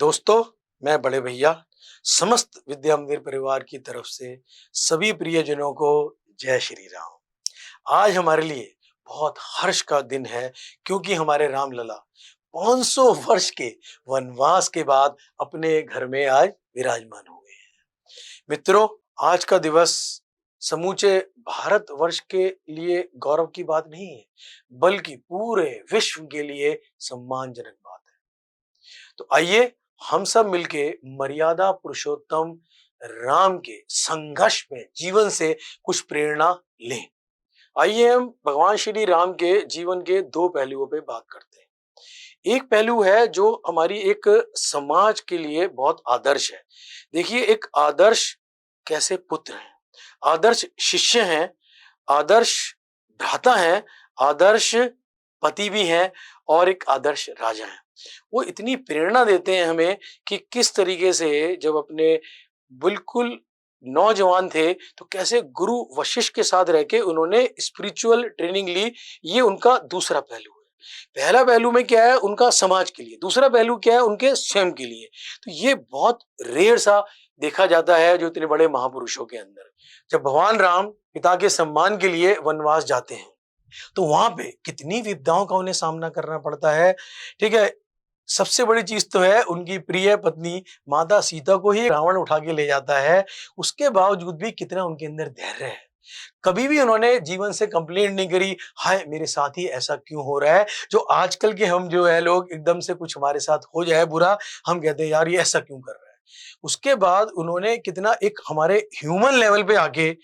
दोस्तों, मैं बड़े भैया समस्त विद्या मंदिर परिवार की तरफ से सभी प्रियजनों को जय श्री राम। आज हमारे लिए बहुत हर्ष का दिन है क्योंकि हमारे रामलला 500 वर्ष के वनवास के बाद अपने घर में आज विराजमान हुए हैं। मित्रों, आज का दिवस समूचे भारतवर्ष के लिए गौरव की बात नहीं है, बल्कि पूरे विश्व के लिए सम्मानजनक बात है। तो आइए हम सब मिलके मर्यादा पुरुषोत्तम राम के संघर्ष में जीवन से कुछ प्रेरणा लें। आइए हम भगवान श्री राम के जीवन के दो पहलुओं पे बात करते हैं। एक पहलू है जो हमारी एक समाज के लिए बहुत आदर्श है। देखिए, एक आदर्श कैसे पुत्र हैं, आदर्श शिष्य हैं, आदर्श भ्राता हैं, आदर्श पति भी हैं और एक आदर्श राजा हैं। वो इतनी प्रेरणा देते हैं हमें कि किस तरीके से जब अपने बिल्कुल नौजवान थे तो कैसे गुरु वशिष्ठ के साथ रह के उन्होंने स्पिरिचुअल ट्रेनिंग ली। ये उनका दूसरा पहलू है। पहला पहलू में क्या है, उनका समाज के लिए, दूसरा पहलू क्या है, उनके स्वयं के लिए। तो ये बहुत रेयर सा देखा जाता है जो इतने बड़े महापुरुषों के अंदर। जब भगवान राम पिता के सम्मान के लिए वनवास जाते हैं तो वहां पे कितनी विपदाओं का उन्हें सामना करना पड़ता है। ठीक है, सबसे बड़ी चीज तो है उनकी प्रिय पत्नी माता सीता को ही रावण उठा के ले जाता है। उसके बावजूद भी कितना उनके अंदर धैर्य है। कभी भी उन्होंने जीवन से कंप्लेंट नहीं करी, हाय मेरे साथ ही ऐसा क्यों हो रहा है। जो आजकल के हम जो है लोग, एकदम से कुछ हमारे साथ हो जाए बुरा, हम कहते हैं यार ये ऐसा क्यों कर रहा है। उसके बाद उन्होंने कितना एक हमारे ह्यूमन लेवल पे आके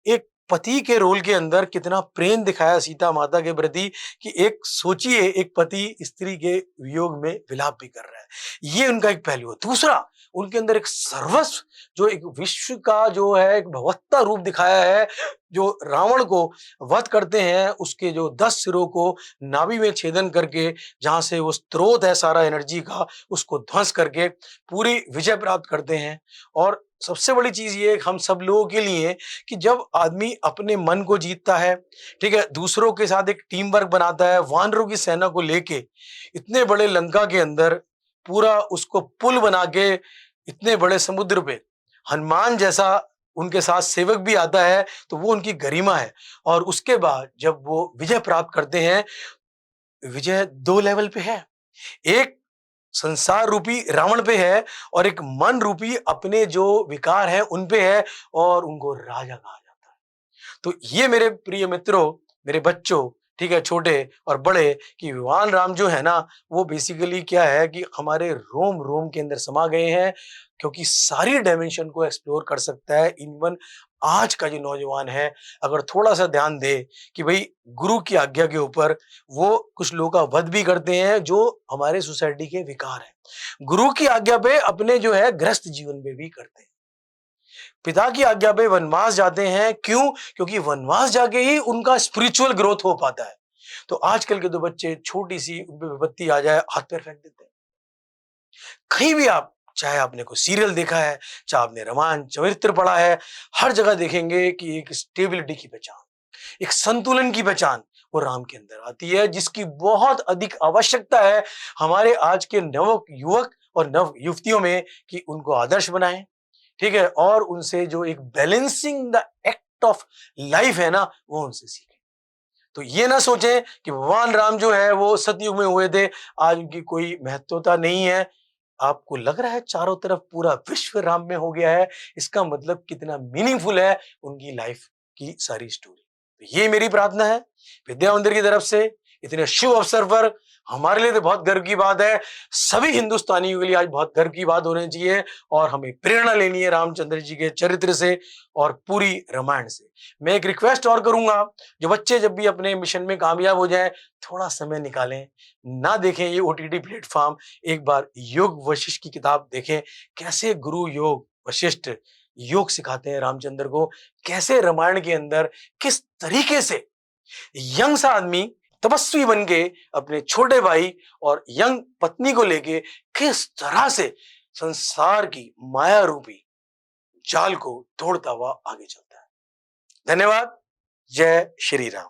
एक पति के रोल के अंदर कितना प्रेम दिखाया सीता माता के प्रति कि एक सोचिए, एक पति स्त्री के वियोग में विलाप भी कर रहा है। ये उनका एक पहलू है। दूसरा, उनके अंदर एक सर्वस्व, जो एक विश्व का जो है एक भगवत्ता रूप दिखाया है। जो रावण को वध करते हैं, उसके जो 10 सिरों को नाभि में छेदन करके, जहां से वो स्रोत है सारा एनर्जी का, उसको ध्वंस करके पूरी विजय प्राप्त करते हैं। और सबसे बड़ी चीज ये हम सब लोगों के लिए कि जब आदमी अपने मन को जीतता है, ठीक है, दूसरों के साथ एक टीम वर्क बनाता है, वानरों की सेना को लेके इतने बड़े लंका के अंदर पूरा उसको पुल बना के इतने बड़े समुद्र पे हनुमान जैसा उनके साथ सेवक भी आता है, तो वो उनकी गरिमा है। और उसके बाद जब वो विजय प्राप्त करते हैं, विजय दो लेवल पे है। एक संसार रूपी रावण पे है और एक मन रूपी अपने जो विकार है उन पे है, और उनको राजा कहा जाता है। तो ये मेरे प्रिय मित्रों, मेरे बच्चों, ठीक है, छोटे और बड़े, कि भगवान राम जो है ना, वो बेसिकली क्या है कि हमारे रोम रोम के अंदर समा गए हैं, क्योंकि सारी डायमेंशन को एक्सप्लोर कर सकता है। इवन आज का जो नौजवान है, अगर थोड़ा सा ध्यान दे कि भाई गुरु की आज्ञा के ऊपर वो कुछ लोगों का वध भी करते हैं जो हमारे सोसाइटी के विकार हैं, गुरु की आज्ञा पे अपने जो है गृहस्थ जीवन में भी करते हैं, पिता की आज्ञा पे वनवास जाते हैं। क्यों? क्योंकि वनवास जाके ही उनका स्पिरिचुअल ग्रोथ हो पाता है। तो आजकल के तो बच्चे छोटी सी उन पे विपत्ति आ जाए हाथ पैर फेंक देते हैं। कहीं भी आप, चाहे आपने कोई सीरियल देखा है, चाहे आपने रामायण चरित्र पढ़ा है, हर जगह देखेंगे कि एक स्टेबिलिटी की पहचान, एक संतुलन की पहचान वो राम के अंदर आती है, जिसकी बहुत अधिक आवश्यकता है हमारे आज के नव युवक और नव युवतियों में, कि उनको आदर्श बनाएं, ठीक है, और उनसे जो एक balancing the act of life है ना, वो उनसे सीखें। तो ये ना सोचें कि भगवान राम जो है वो सतयुग में हुए थे, आज उनकी कोई महत्वता नहीं है। आपको लग रहा है चारों तरफ पूरा विश्व राम में हो गया है, इसका मतलब कितना मीनिंगफुल है उनकी लाइफ की सारी स्टोरी। तो ये मेरी प्रार्थना है विद्या मंदिर की तरफ से, इतने शुभ अवसर पर। हमारे लिए तो बहुत गर्व की बात है, सभी हिंदुस्तानियों के लिए आज बहुत गर्व की बात होनी चाहिए, और हमें प्रेरणा लेनी है रामचंद्र जी के चरित्र से और पूरी रामायण से। मैं एक रिक्वेस्ट और करूंगा, जो बच्चे जब भी अपने मिशन में कामयाब हो जाएं, थोड़ा समय निकालें, ना देखें ये ओटीटी प्लेटफॉर्म, एक बार योग वशिष्ठ की किताब देखें। कैसे गुरु योग वशिष्ठ योग सिखाते हैं रामचंद्र को, कैसे रामायण के अंदर किस तरीके से यंग सा आदमी तपस्वी बन के अपने छोटे भाई और यंग पत्नी को लेके किस तरह से संसार की माया रूपी जाल को तोड़ता हुआ आगे चलता है। धन्यवाद। जय श्री राम।